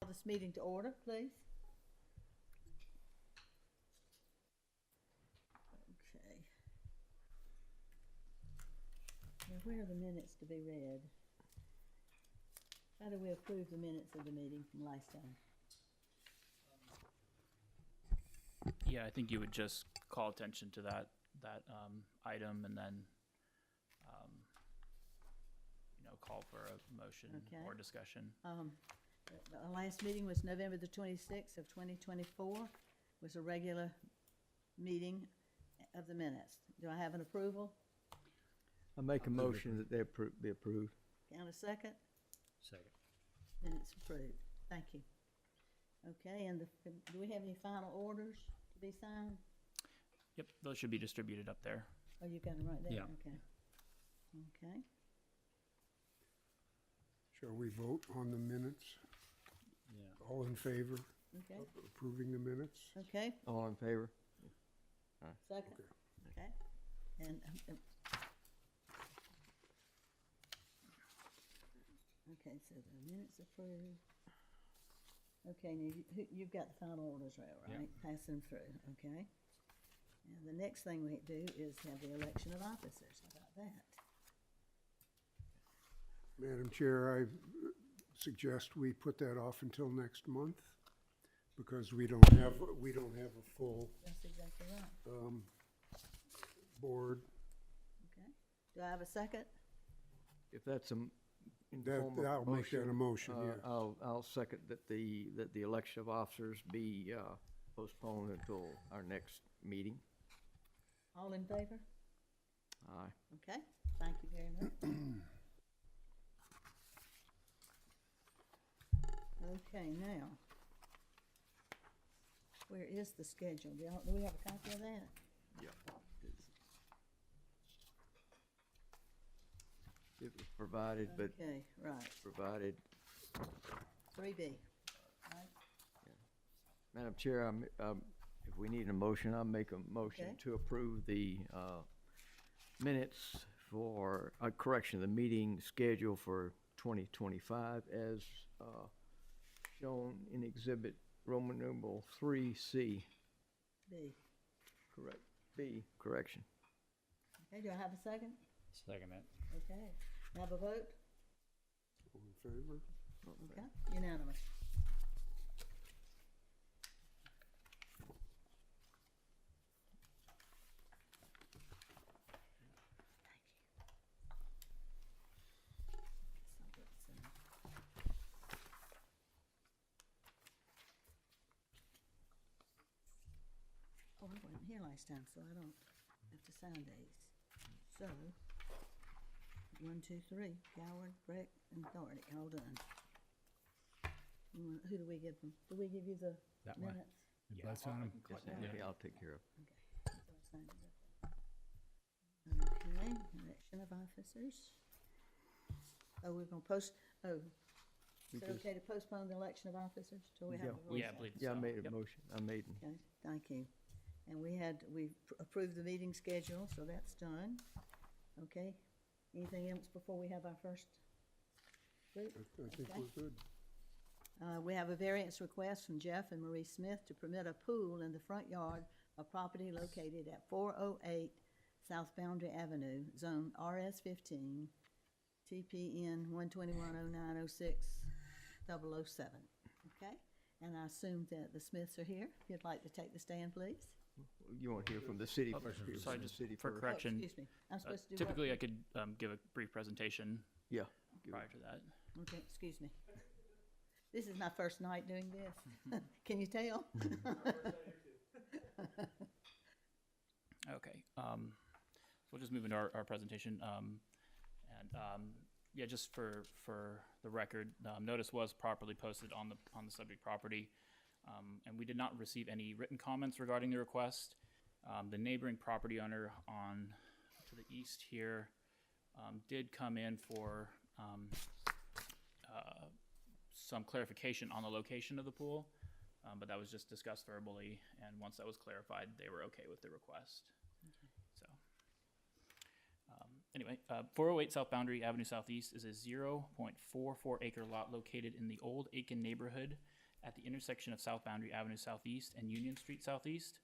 This meeting to order, please. Okay. Now, where are the minutes to be read? How do we approve the minutes of the meeting from last time? Yeah, I think you would just call attention to that item and then, call for a motion Okay. or discussion. Our last meeting was November the 26th of 2024, was a regular meeting of the minutes. Do I have an approval? I make a motion that they be approved. And a second? Second. Then it's approved. Thank you. Okay, and do we have any final orders to be signed? Yep, those should be distributed up there. Oh, you got them right there? Yeah. Okay. Okay. Shall we vote on the minutes? Yeah. All in favor Okay. of approving the minutes? Okay. All in favor? Second? Okay. Okay. And, okay, so the minutes approved. Okay, now you've got the final orders right? Yep. Pass them through, okay? And the next thing we do is have the election of officers. How about that? Madam Chair, I suggest we put that off until next month because we don't have a full That's exactly right. board. Okay. Do I have a second? If that's in That, form of I'll make that a motion, yeah. I'll second that the election of officers be postponed until our next meeting. All in favor? Aye. Okay, thank you very much. Okay, now, where is the schedule? Do we have a copy of that? Yeah. It was provided, but Okay, right, provided. 3B. Right. Madam Chair, if we need a motion, I'll make a motion Okay. to approve the minutes for, correction, the meeting schedule for 2025 as shown in Exhibit Roman numeral 3C. B. Correct. B, correction. Okay, do I have a second? Second it. Okay, have a vote? All in favor? Okay, unanimous. Oh, I wasn't here last time, so I don't have to sign these. So, 1, 2, 3, Goward, Breck, and Doherty, all done. Who do we give them? Do we give you the That way. minutes? You both sign them? Yeah, I'll take care of it. Okay. So I signed it. Okay, election of officers. Oh, we're gonna is it okay to postpone the election of officers till we have the rules? Yeah, I believe Yeah, I so. made a Yep. motion. I made. Okay, thank you. And we approved the meeting schedule, so that's done. Okay, anything else before we have our first group? I think Okay. we're good. We have a variance request from Jeff and Marie Smith to permit a pool in the front yard of property located at 408 South Boundary Avenue, Zone RS15, TPN 1210906-007. Okay, and I assume that the Smiths are here. If you'd like to take the stand, please. You want to hear from the city? Oh, first? Hear sorry, from the just city for first? correction. Excuse me, I'm supposed to do what? Typically, I could give a brief presentation Yeah. prior to that. Okay, excuse me. This is my first night doing this. Can you tell? Okay, so we'll just move into our presentation. Yeah, just for the record, notice was properly posted on the subject property, and we did not receive any written comments regarding the request. The neighboring property owner to the east here did come in for some clarification on the location of the pool, but that was just discussed verbally, and once that was clarified, they were okay with the request. So, anyway, 408 South Boundary Avenue Southeast is a 0.44 acre lot located in the Old Aiken neighborhood at the intersection of South Boundary Avenue Southeast and Union Street Southeast.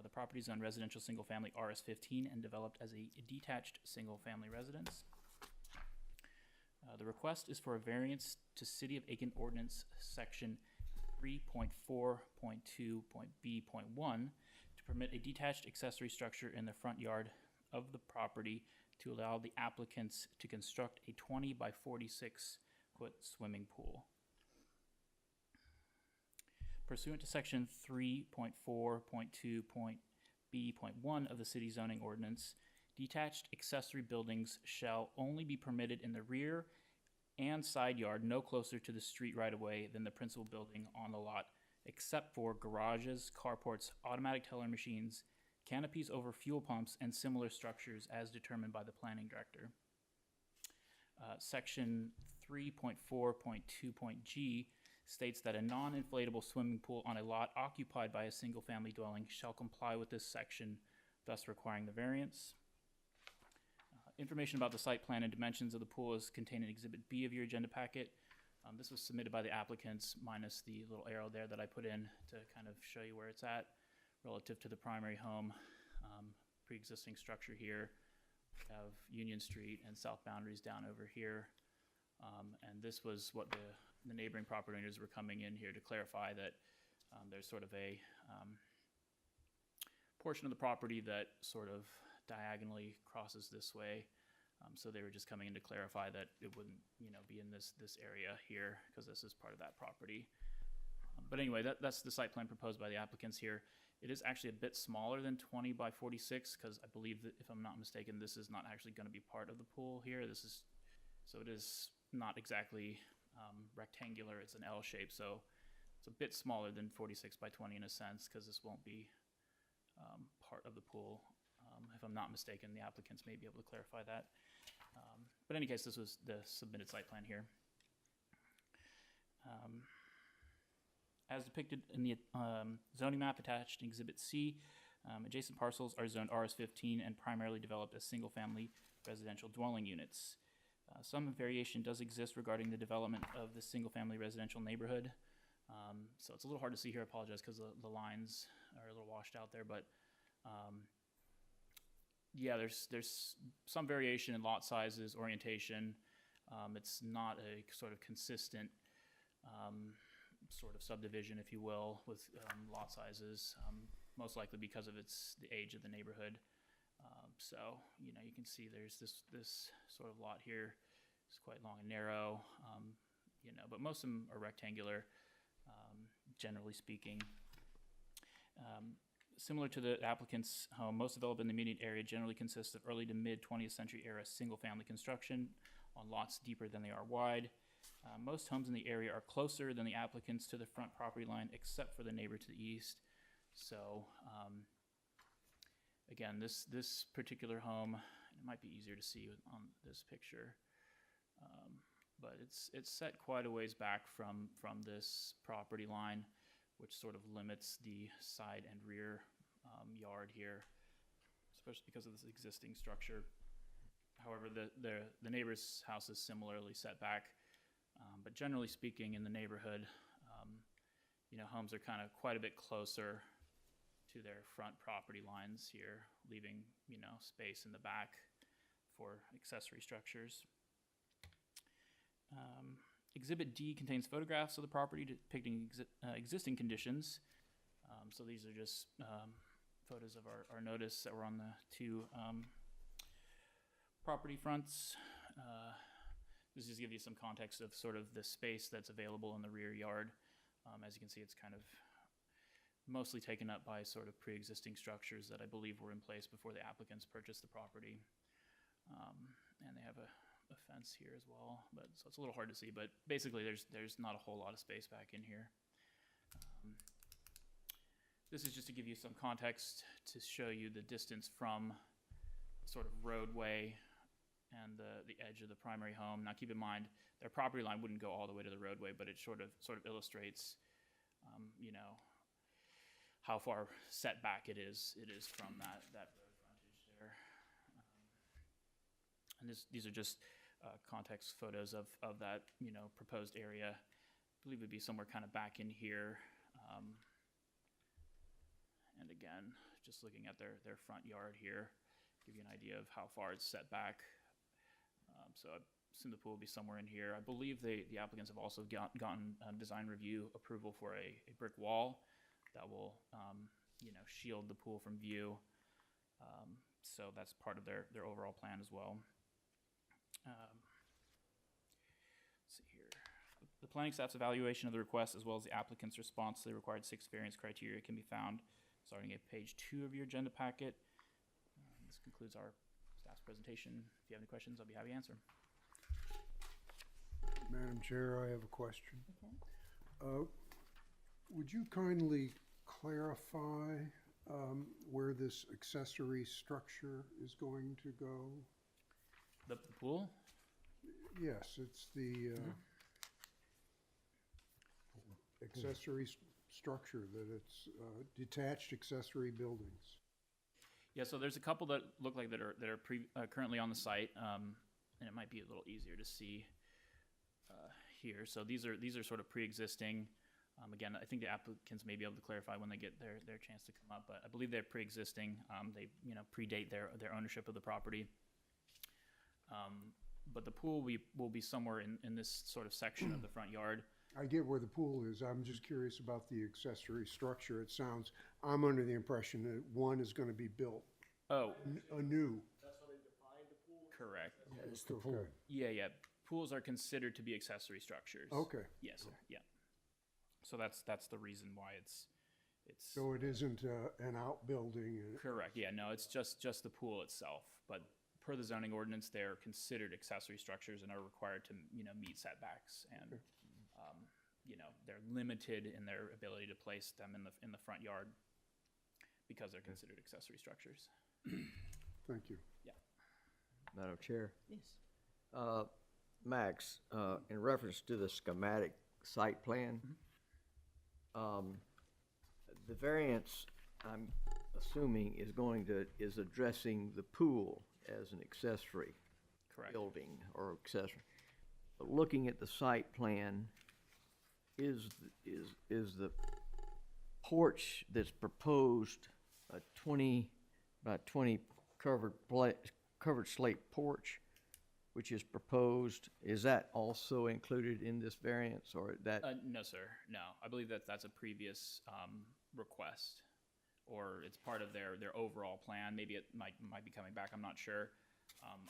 The property is on residential single-family RS15 and developed as a detached single-family residence. The request is for a variance to City of Aiken Ordinance Section 3.4.2.B.1 to permit a detached accessory structure in the front yard of the property to allow the applicants to construct a 20 by 46-foot swimming pool. Pursuant to Section 3.4.2.B.1 of the City Zoning Ordinance, detached accessory buildings shall only be permitted in the rear and side yard no closer to the street right-of-way than the principal building on the lot, except for garages, carports, automatic teller machines, canopies over fuel pumps, and similar structures as determined by the planning director. Section 3.4.2.g states that a non-inflatable swimming pool on a lot occupied by a single-family dwelling shall comply with this section, thus requiring the variance. Information about the site plan and dimensions of the pool is contained in Exhibit B of your agenda packet. This was submitted by the applicants minus the little arrow there that I put in to kind of show you where it's at relative to the primary home. Pre-existing structure here. We have Union Street and South Boundaries down over here. And this was what the neighboring property owners were coming in here to clarify that there's sort of a portion of the property that sort of diagonally crosses this way. So they were just coming in to clarify that it wouldn't, be in this area here because this is part of that property. But anyway, that's the site plan proposed by the applicants here. It is actually a bit smaller than 20 by 46 because I believe that, if I'm not mistaken, this is not actually going to be part of the pool here. So it is not exactly rectangular. It's an L shape, so it's a bit smaller than 46 by 20 in a sense because this won't be part of the pool. If I'm not mistaken, the applicants may be able to clarify that. But in any case, this was the submitted site plan here. As depicted in the zoning map attached in Exhibit C, adjacent parcels are zoned RS15 and primarily developed as single-family residential dwelling units. Some variation does exist regarding the development of the single-family residential neighborhood. So it's a little hard to see here. I apologize because the lines are a little washed out there, but yeah, there's some variation in lot sizes, orientation. It's not a sort of consistent sort of subdivision, if you will, with lot sizes, most likely because of the age of the neighborhood. So, you can see there's this sort of lot here. It's quite long and narrow, but most of them are rectangular, generally speaking. Similar to the applicant's home, most developed in the immediate area generally consists of early to mid 20th century era single-family construction on lots deeper than they are wide. Most homes in the area are closer than the applicants to the front property line, except for the neighbor to the east. So, again, this particular home, it might be easier to see on this picture, but it's set quite a ways back from this property line, which sort of limits the side and rear yard here, especially because of this existing structure. However, the neighbor's house is similarly set back, but generally speaking, in the neighborhood, homes are kind of quite a bit closer to their front property lines here, leaving space in the back for accessory structures. Exhibit D contains photographs of the property depicting existing conditions. So these are just photos of our notice that were on the two property fronts. This just gives you some context of sort of the space that's available in the rear yard. As you can see, it's kind of mostly taken up by sort of pre-existing structures that I believe were in place before the applicants purchased the property. And they have a fence here as well, so it's a little hard to see, but basically there's not a whole lot of space back in here. This is just to give you some context to show you the distance from sort of roadway and the edge of the primary home. Now keep in mind, their property line wouldn't go all the way to the roadway, but it sort of illustrates, how far set back it is from that road frontage there. And these are just context photos of that proposed area. I believe it'd be somewhere kind of back in here. And again, just looking at their front yard here, give you an idea of how far it's set back. So I assume the pool will be somewhere in here. I believe the applicants have also gotten design review approval for a brick wall that will, shield the pool from view. So that's part of their overall plan as well. Let's see here. The planning staff's evaluation of the request as well as the applicant's response to the required 6 variance criteria can be found starting at page 2 of your agenda packet. This concludes our staff's presentation. If you have any questions, I'll be happy to answer. Madam Chair, I have a question. Okay. Would you kindly clarify where this accessory structure is going to go? The pool? Yes, it's the accessory structure, that it's detached accessory buildings. Yeah, so there's a couple that look like that are currently on the site, and it might be a little easier to see here. So these are sort of pre-existing. Again, I think the applicants may be able to clarify when they get their chance to come up, but I believe they're pre-existing. They predate their ownership of the property. But the pool will be somewhere in this sort of section of the front yard. I get where the pool is. I'm just curious about the accessory structure. I'm under the impression that one is going to be built Oh, anew. correct. It's the pool. Okay. Yeah. Pools are considered to be accessory structures. Okay. Yes, sir. Yeah. So that's the reason why it's So it isn't an outbuilding. correct. Yeah, no, it's just the pool itself. But per the zoning ordinance, they're considered accessory structures and are required to meet setbacks, and they're limited in their ability to place them in the front yard because they're considered accessory structures. Thank you. Yeah. Madam Chair. Yes. Max, in reference to the schematic site plan, the variance, I'm assuming, is addressing the pool as an accessory Correct. building or accessory. But looking at the site plan, is the porch that's proposed a 20 by 20 covered slate porch, which is proposed, is that also included in this variance, or that? No, sir. No, I believe that's a previous request, or it's part of their overall plan. Maybe it might be coming back. I'm not sure.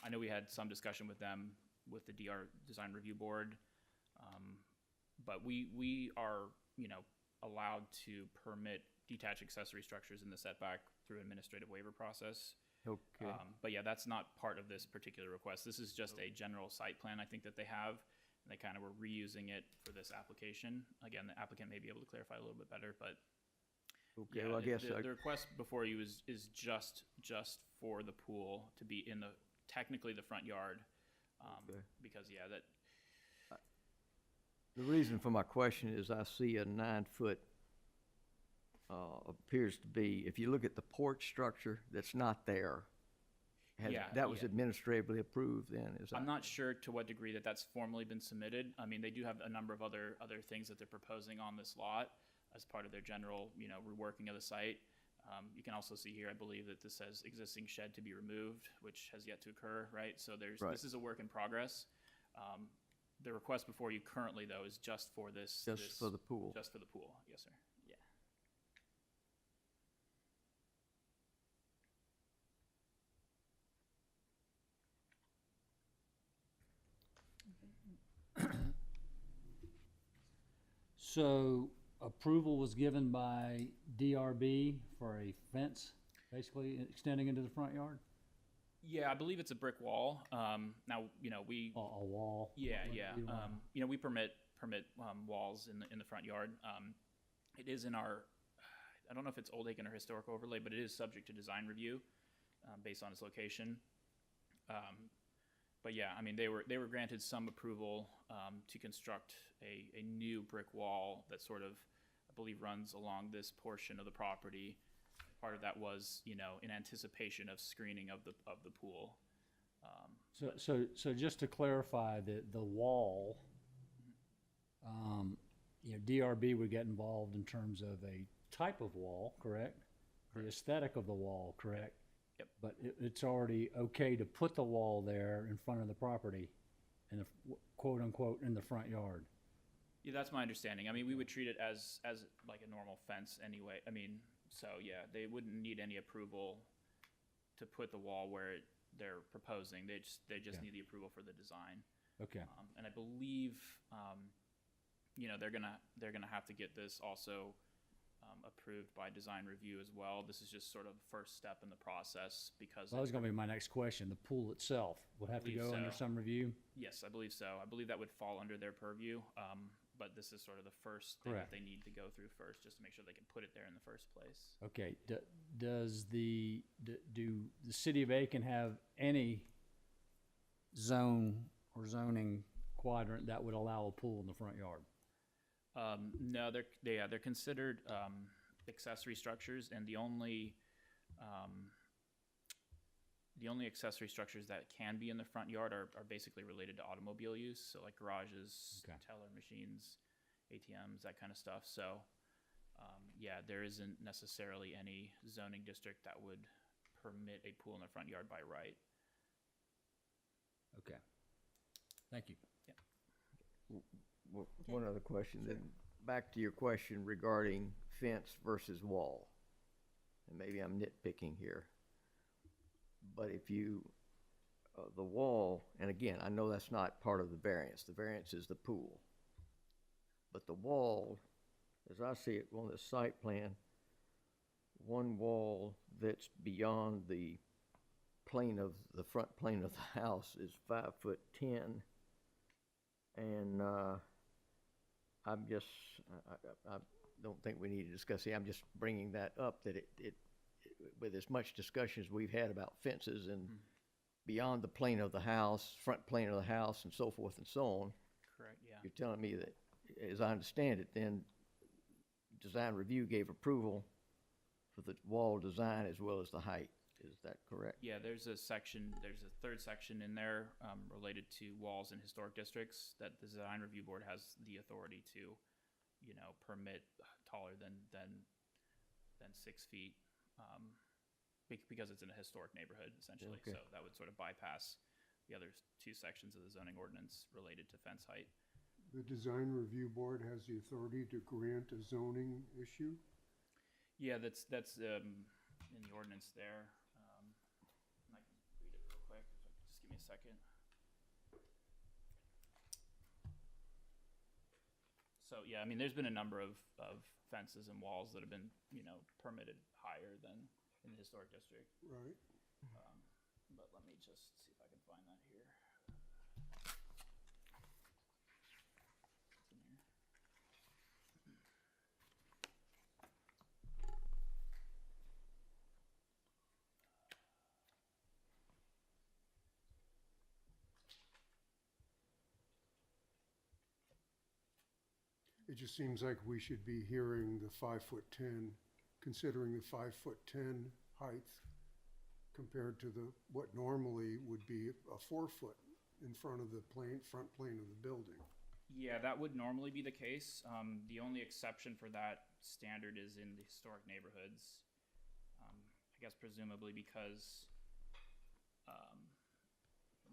I know we had some discussion with them with the DR Design Review Board, but we are allowed to permit detached accessory structures in the setback through administrative waiver process. Okay. But yeah, that's not part of this particular request. This is just a general site plan I think that they have, and they kind of were reusing it for this application. Again, the applicant may be able to clarify a little bit better, but Okay, yeah, well, I guess the request before you is just for the pool to be in technically the front yard, Okay. because yeah, that the reason for my question is I see a 9-foot, appears to be, if you look at the porch structure, that's not there. That was yeah. administratively approved then, is that? I'm not sure to what degree that's formally been submitted. I mean, they do have a number of other things that they're proposing on this lot as part of their general, reworking of the site. You can also see here, I believe that this says existing shed to be removed, which has yet to occur, right? So Right. this is a work in progress. The request before you currently, though, is just for this. Just for the pool? Just for the pool, yes, sir. Yeah. So approval was given by DRB for a fence, basically extending into the front yard? Yeah, I believe it's a brick wall. Now, we. A wall? Yeah, What yeah. do you want? We permit walls in the front yard. It is in our, I don't know if it's Old Aiken or historic overlay, but it is subject to design review based on its location. But yeah, I mean, they were granted some approval to construct a new brick wall that sort of, I believe, runs along this portion of the property. Part of that was, in anticipation of screening of the pool. So just to clarify, the wall, you know, DRB would get involved in terms of a type of wall, correct? The aesthetic of the wall, correct? Yep. But it's already okay to put the wall there in front of the property, in the quote unquote, in the front yard. Yeah, that's my understanding. I mean, we would treat it as like a normal fence anyway. I mean, so yeah, they wouldn't need any approval to put the wall where they're proposing. They just Okay. need the approval for the design. Okay, And I believe, you know, they're gonna have to get this also approved by design review as well. This is just sort of the first step in the process because that was gonna be my next question. The pool itself would have to Believe go under so. some review? yes, I believe so. I believe that would fall under their purview. But this is sort of the first thing that Correct. they need to go through first, just to make sure they can put it there in the first place. Okay, do the city of Aiken have any zone or zoning quadrant that would allow a pool in the front yard? No, they're considered accessory structures, and the only accessory structures that can be in the front yard are basically related to automobile use, so like garages, Okay. teller machines, ATMs, that kind of stuff. So, yeah, there isn't necessarily any zoning district that would permit a pool in the front yard by right. Okay, thank you. One other question, then, back to your question regarding fence versus wall. And maybe I'm nitpicking here. But if you, the wall, and again, I know that's not part of the variance is the pool. But the wall, as I see it on the site plan, one wall that's beyond the front plane of the house is 5'10". And I'm just, I don't think we need to discuss it. I'm just bringing that up, that it with as much discussion as we've had about fences and beyond the plane of the house, front plane of the house, and so forth and so on, Correct, yeah. you're telling me that, as I understand it, then design review gave approval for the wall design as well as the height. Is that correct? Yeah, there's a third section in there related to walls in historic districts that the design review board has the authority to, you know, permit taller than 6 feet, because it's in a historic neighborhood essentially. Okay. So that would sort of bypass the other two sections of the zoning ordinance related to fence height. The design review board has the authority to grant a zoning issue? Yeah, that's in the ordinance there. And I can read it real quick. If I could just give me a second. So yeah, I mean, there's been a number of fences and walls that have been, you know, permitted higher than in the historic district. Right. But let me just see if I can find that here. It's in here. It just seems like we should be hearing the 5'10", considering the 5'10" height compared to what normally would be a 4 foot in front of the front plane of the building. Yeah, that would normally be the case. The only exception for that standard is in the historic neighborhoods. I guess presumably because,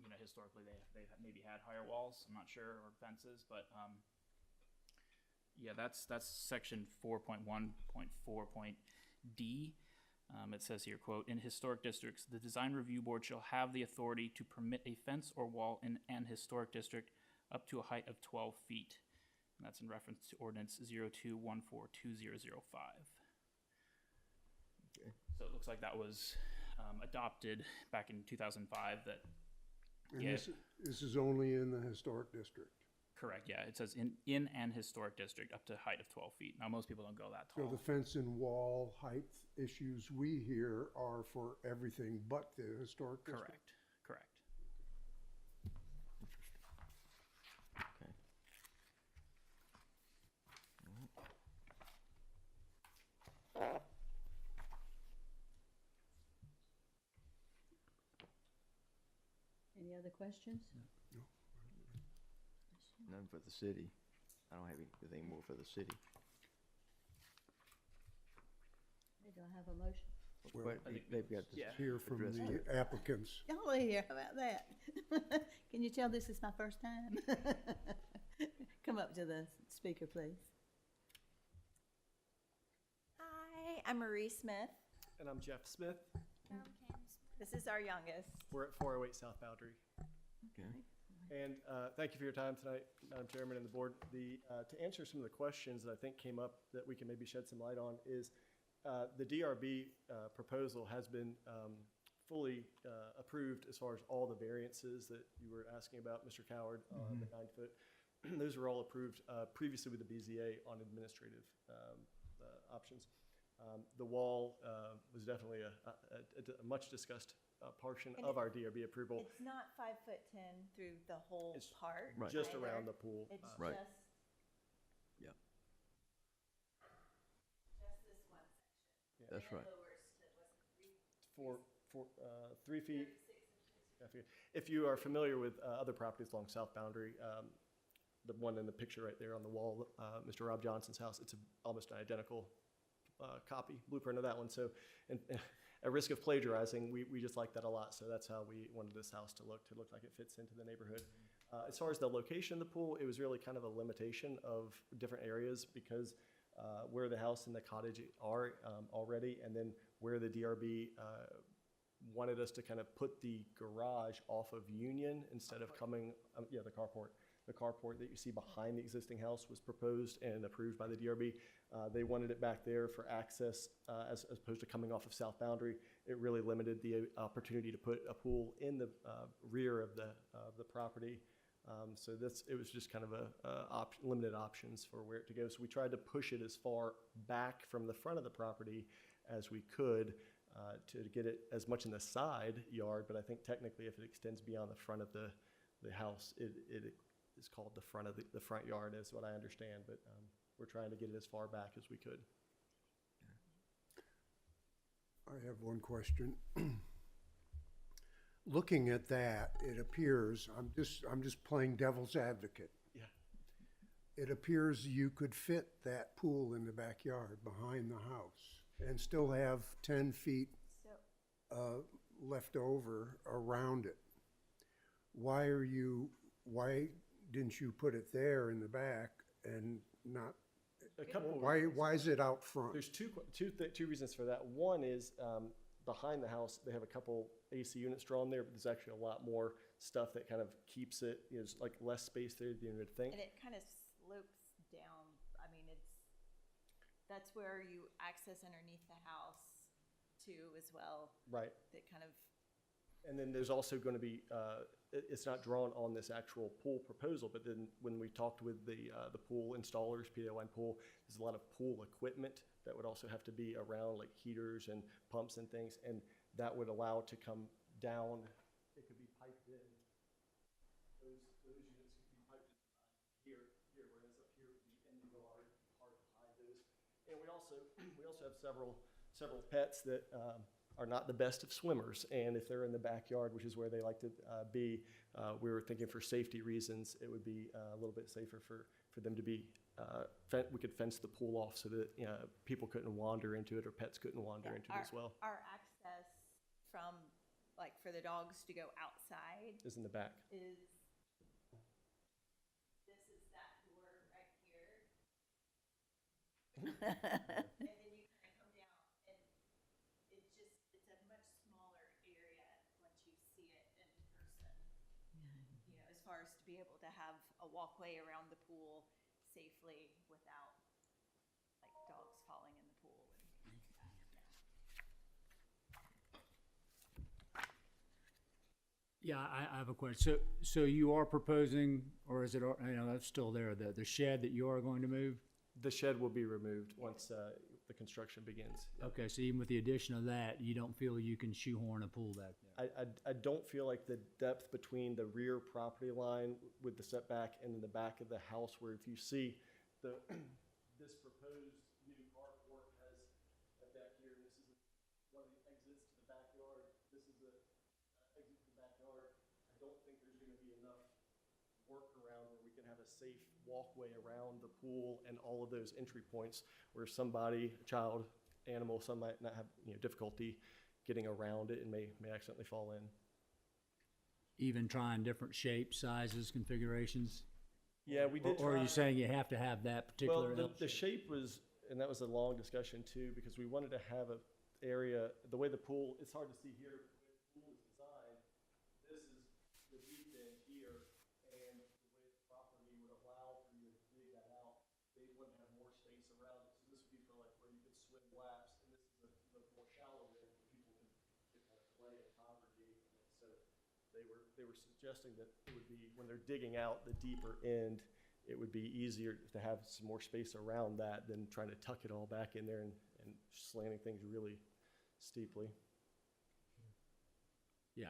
you know, historically they've maybe had higher walls, I'm not sure, or fences, but yeah, that's section 4.1.4.d. It says here, quote, "In historic districts, the design review board shall have the authority to permit a fence or wall in an historic district up to a height of 12 feet. And that's in reference to ordinance 02142005. Okay. So it looks like that was adopted back in 2005. That And Yeah. this is only in the historic district. correct? Yeah, it says in an historic district up to a height of 12 feet. Now most people don't go that So tall. the fence and wall height issues we hear are for everything but the historic district? Correct. Correct. Okay. Any other questions? None for the city. I don't have anything more for the city. Do I have a motion? Well, But they've got to Yeah. Hear from address the it. applicants. Y'all are here, how about that? Can you tell this is my first time? Come up to the speaker, please. Hi, I'm Marie Smith. And I'm Jeff Smith. This is our youngest. We're at 408 South Boundary. Okay. And thank you for your time tonight, Madam Chairman and the board. To answer some of the questions that I think came up that we can maybe shed some light on is the DRB proposal has been fully approved as far as all the variances that you were asking about, Mr. Coward, the 9-foot. Those were all approved previously with the BZA on administrative options. The wall was definitely a much discussed portion And of our DRB approval. It's not 5'10" through the whole It's part. Right. Just either. around the pool. It's Right. just Yeah, this one section. that's right. For 3 feet. Yeah, if you are familiar with other properties along South Boundary, the one in the picture right there on the wall, Mr. Rob Johnson's house, it's almost an identical copy, blueprint of that one. So, at risk of plagiarizing, we just like that a lot. So that's how we wanted this house to look like it fits into the neighborhood. As far as the location of the pool, it was really kind of a limitation of different areas because where the house and the cottage are already, and then where the DRB wanted us to kind of put the garage off of Union instead of coming, the carport. The carport that you see behind the existing house was proposed and approved by the DRB. They wanted it back there for access as opposed to coming off of South Boundary. It really limited the opportunity to put a pool in the rear of the property. So it was just kind of limited options for where to go. So we tried to push it as far back from the front of the property as we could to get it as much in the side yard. But I think technically if it extends beyond the front of the house, it is called the front of the front yard is what I understand. But we're trying to get it as far back as we could. I have one question. Looking at that, it appears, I'm just playing devil's advocate. Yeah. It appears you could fit that pool in the backyard behind the house and still have 10 feet So left over around it. Why didn't you put it there in the back and not, A couple. why is it out front? There's two reasons for that. One is behind the house, they have a couple AC units drawn there, but there's actually a lot more stuff that kind of keeps it, there's like less space there than you would think. and it kind of slopes down. I mean, that's where you access underneath the house too as well. Right. That kind of And then there's also going to be, it's not drawn on this actual pool proposal, but then when we talked with the pool installers, PO1 Pool, there's a lot of pool equipment that would also have to be around, like heaters and pumps and things, and that would allow it to come down. It could be piped in. Those units could be piped in here, whereas up here would be in the yard, hard to hide those. And we also have several pets that are not the best of swimmers, and if they're in the backyard, which is where they like to be, we were thinking for safety reasons, it would be a little bit safer for them to be, we could fence the pool off so that people couldn't wander into it or pets couldn't wander into it as well. Our access from, like, for the dogs to go outside Is in the back. is, this is that door right here. And then you kind of come down, and it's a much smaller area once you see it in person. You know, as far as to be able to have a walkway around the pool safely without, like, dogs falling in the pool. Yeah, I have a question. So you are proposing, or is it, that's still there, the shed that you are going to move? The shed will be removed once the construction begins. Okay, so even with the addition of that, you don't feel you can shoehorn a pool back there? I don't feel like the depth between the rear property line with the setback and in the back of the house, where if you see this proposed new carport has a deck here, and this is one of the exits to the backyard. This is the exit to the backyard. I don't think there's going to be enough work around where we can could have a safe walkway around the pool and all of those entry points where somebody, a child, animal, some might not have, difficulty getting around it and may accidentally fall in. Even trying different shapes, sizes, configurations? Yeah, we did Or are try- you saying you have to have that particular Well, L the shape? shape was, and that was a long discussion too, because we wanted to have a area, the way the pool, it's hard to see here, but the way the pool is designed, this is the deep end here, and the way the property would allow for you to dig that out, they wouldn't have more space around it, so this would be for like where you could swim laps, and this is the more shallow end where people could kind of play and congregate in it. So they were suggesting that it would be, when they're digging out the deeper end, it would be easier to have some more space around that than trying to tuck it all back in there and slanting things really steeply. Yeah,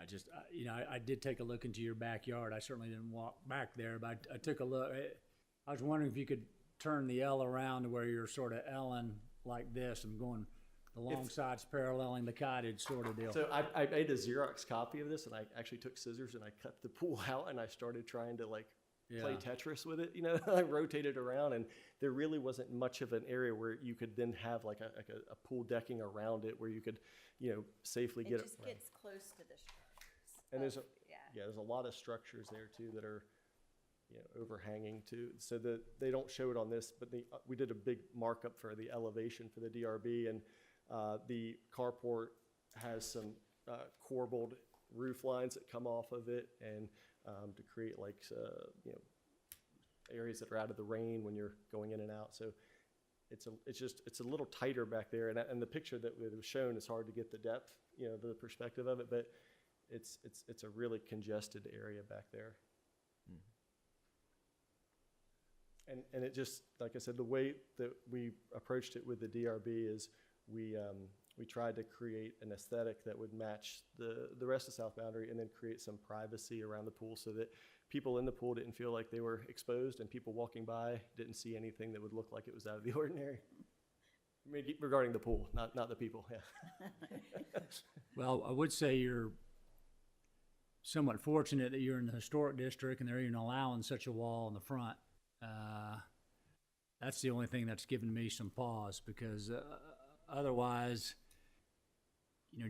I did take a look into your backyard. I certainly didn't walk back there, but I took a look. I was wondering if you could turn the L around to where you're sort of L'ing like this and going, the long sides paralleling the cottage sort of deal. So I made a Xerox copy of this, and I actually took scissors and I cut the pool out, and I started trying to play Yeah. Tetris with it, I rotated around, and there really wasn't much of an area where you could then have like a pool decking around it where you could, safely It get just it. gets close to the structures. And there's Yeah. there's a lot of structures there too that are, overhanging too. So that they don't show it on this, but we did a big markup for the elevation for the DRB, and the carport has some corbelled roof lines that come off of it, and to create areas that are out of the rain when you're going in and out. So it's a little tighter back there, and the picture that was shown is hard to get the depth, the perspective of it, but it's a really congested area back there. And it just, like I said, the way that we approached it with the DRB is we tried to create an aesthetic that would match the rest of South Boundary, and then create some privacy around the pool so that people in the pool didn't feel like they were exposed, and people walking by didn't see anything that would look like it was out of the ordinary. I mean, regarding the pool, not the people, yeah. Well, I would say you're somewhat fortunate that you're in the historic district and they're even allowing such a wall in the front. That's the only thing that's given me some pause, because otherwise,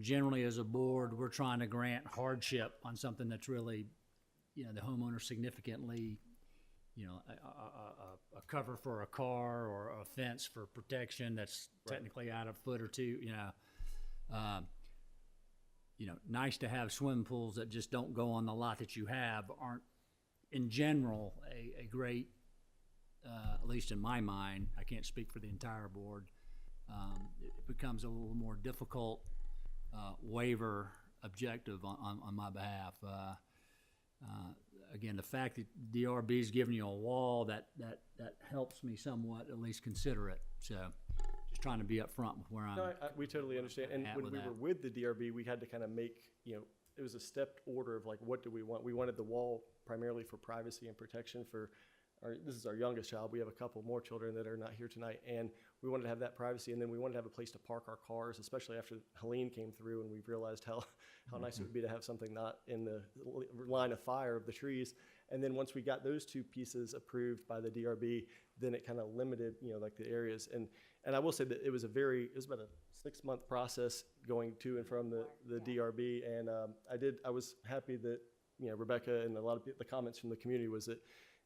generally as a board, we're trying to grant hardship on something that's really, the homeowner significantly, a cover for a car or a fence for protection that's technically out a foot or two, nice to have swimming pools that just don't go on the lot that you have aren't, in general, a great, at least in my mind, I can't speak for the entire board, it becomes a little more difficult waiver objective on my behalf. Again, the fact that DRB is giving you a wall, that helps me somewhat at least consider it. So just trying to be upfront with where I'm. No, we totally understand. And at when with we that. were with the DRB, we had to kind of make, it was a stepped order of what do we want? We wanted the wall primarily for privacy and protection for this is our youngest child. We have a couple more children that are not here tonight, and we wanted to have that privacy, and then we wanted to have a place to park our cars, especially after Helene came through, and we realized how nice it would be to have something not in the line of fire of the trees. And then once we got those two pieces approved by the DRB, then it kind of limited, the areas. And I will say that it was about a 6-month process going to and from the DRB, and I was happy that, Rebecca and a lot of the comments from the community was that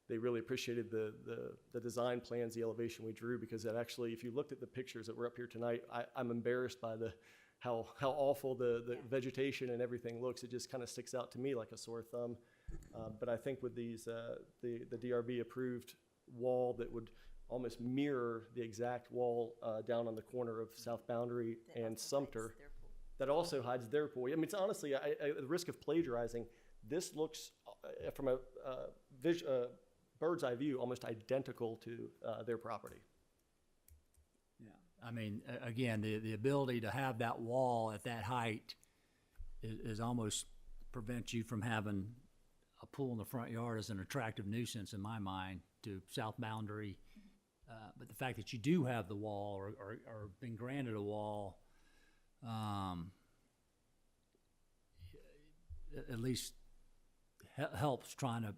they really appreciated the design plans, the elevation we drew, because that actually, if you looked at the pictures that were up here tonight, I'm embarrassed by how awful the vegetation and everything looks. It just kind of sticks out to me like a sore thumb. But I think with these, the DRB approved wall that would almost mirror the exact wall down on the corner of South Boundary That and also Sumter, hides their pool. that also hides their pool. I mean, it's honestly, at the risk of plagiarizing, this looks from a bird's eye view almost identical to their property. Yeah, I mean, again, the ability to have that wall at that height is almost prevents you from having a pool in the front yard as an attractive nuisance in my mind to South Boundary. But the fact that you do have the wall or been granted a wall, at least helps trying to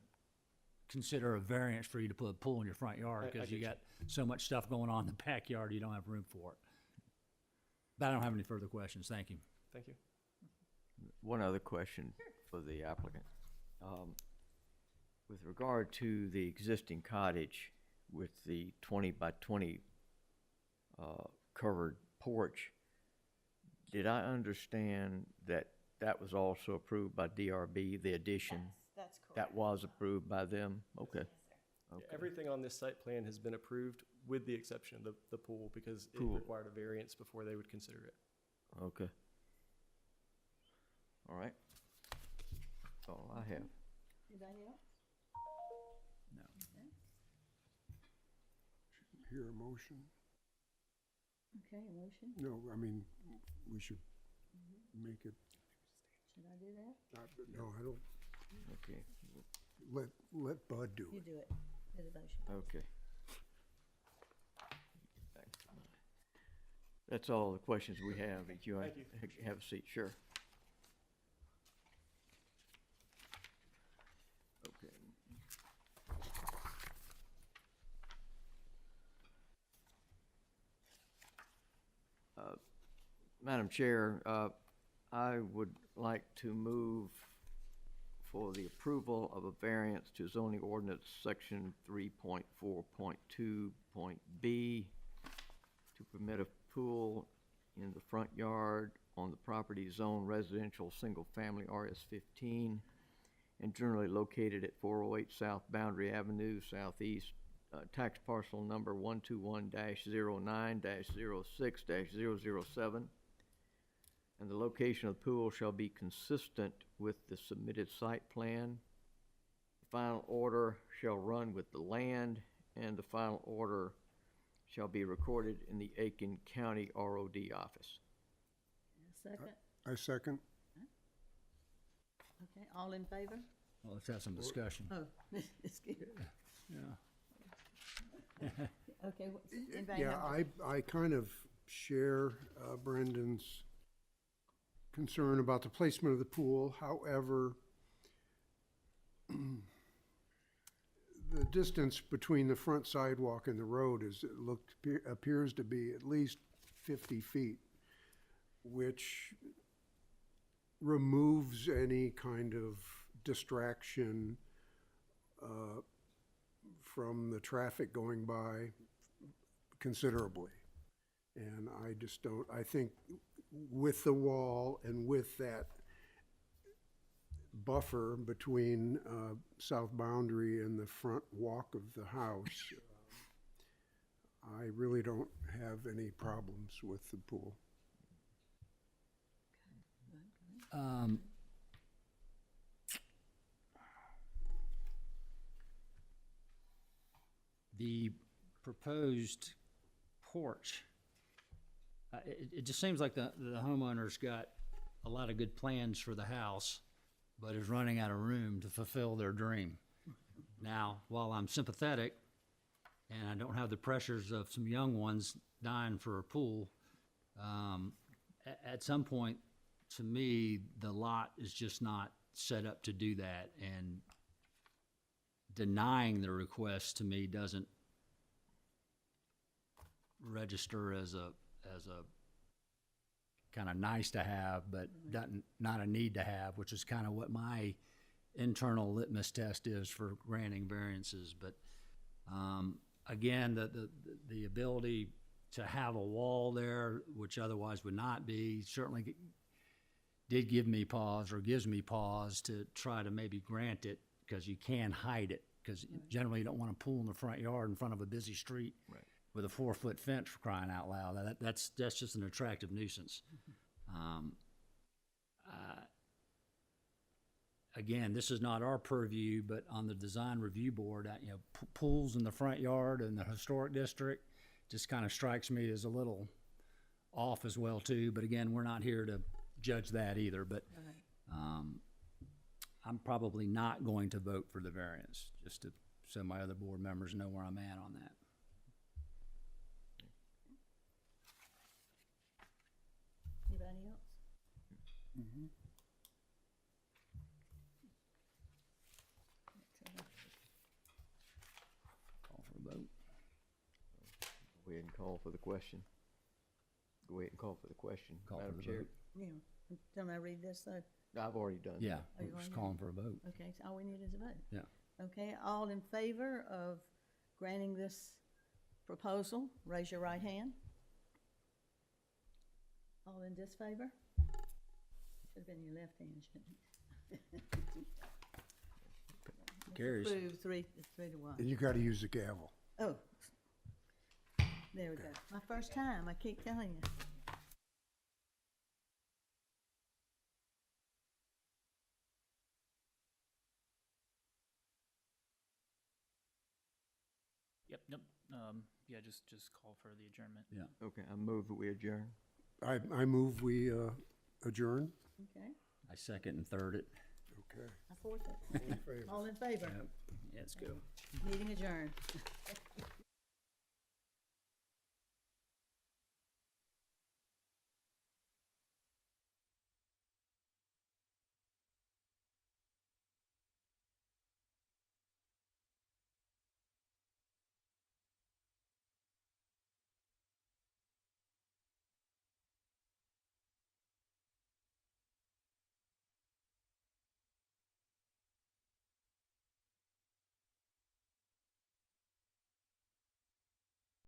consider a variance for you to put a pool in your front yard, I because you get got so much stuff going on in the backyard, you don't have room for it. But I don't have any further questions, thank you. Thank you. One other question for the applicant. With regard to the existing cottage with the 20 by 20 covered porch, did I understand that that was also approved by DRB, the addition? That's correct. That was approved by them? Okay. Yeah, Okay. everything on this site plan has been approved with the exception of the pool because it Pool. required a variance before they would consider it. Okay. All right. That's all I have. Anybody else? Hear a motion? Okay, a motion? No, I mean, we should make it, Should I do that? no, I don't, Okay. let Bud do You it. do it. Do the motion. Okay. That's all the questions we have. If you want Thank to have a seat, sure. Okay. Madam Chair, I would like to move for the approval of a variance to zoning ordinance section 3.4.2.b to permit a pool in the front yard on the property zone residential single-family RS-15 and generally located at 408 South Boundary Avenue, Southeast, tax parcel number 121-09-06-007. And the location of the pool shall be consistent with the submitted site plan. The final order shall run with the land, and the final order shall be recorded in the Aiken County ROD office. Second? I second. Okay, all in favor? Well, let's have some discussion. Oh, it's good. Yeah. Okay, anybody Yeah, have? I kind of share Brendan's concern about the placement of the pool. However, the distance between the front sidewalk and the road appears to be at least 50 feet, which removes any kind of distraction from the traffic going by considerably. And I just don't, I think with the wall and with that buffer between south boundary and the front walk of the house, I really don't have any problems with the pool. The proposed porch, it just seems like the homeowner's got a lot of good plans for the house, but is running out of room to fulfill their dream. Now, while I'm sympathetic, and I don't have the pressures of some young ones dying for a pool, at some point, to me, the lot is just not set up to do that, and denying the request to me doesn't register as a kind of nice to have, but not a need to have, which is kind of what my internal litmus test is for granting variances. But again, the ability to have a wall there, which otherwise would not be, certainly did give me pause, or gives me pause to try to maybe grant it, because you can hide it, because generally you don't want a pool in the front yard in front of a busy street with a 4-foot fence, for crying out loud. That's just an attractive nuisance. Again, this is not our purview, but on the design review board, pools in the front yard in the historic district just kind of strikes me as a little off as well too. But again, we're not here to judge that either. But I'm probably not going to vote for the variance, just so my other board members know where I'm at on that. Anybody else? call for the question. Go ahead and call for the question, Call for Madam the Chair. vote. Yeah, don't I read this though? I've already done. Yeah, Oh, we're you just already- calling for a vote. Okay, so all we need is a vote. Yeah. Okay, all in favor of granting this proposal, raise your right hand. All in disfavor? Should have been your left hand, shouldn't it? Carries. Approved, 3-1. And you gotta use the gavel. Oh. There we go. My first time, I keep telling you. Yep, nope, yeah, just call for the adjournment. Yeah. Okay, I move that we adjourn. I move we adjourn. Okay, I second and third it. Okay. I fourth it. All in favor? All in favor? Let's go. Meeting adjourned.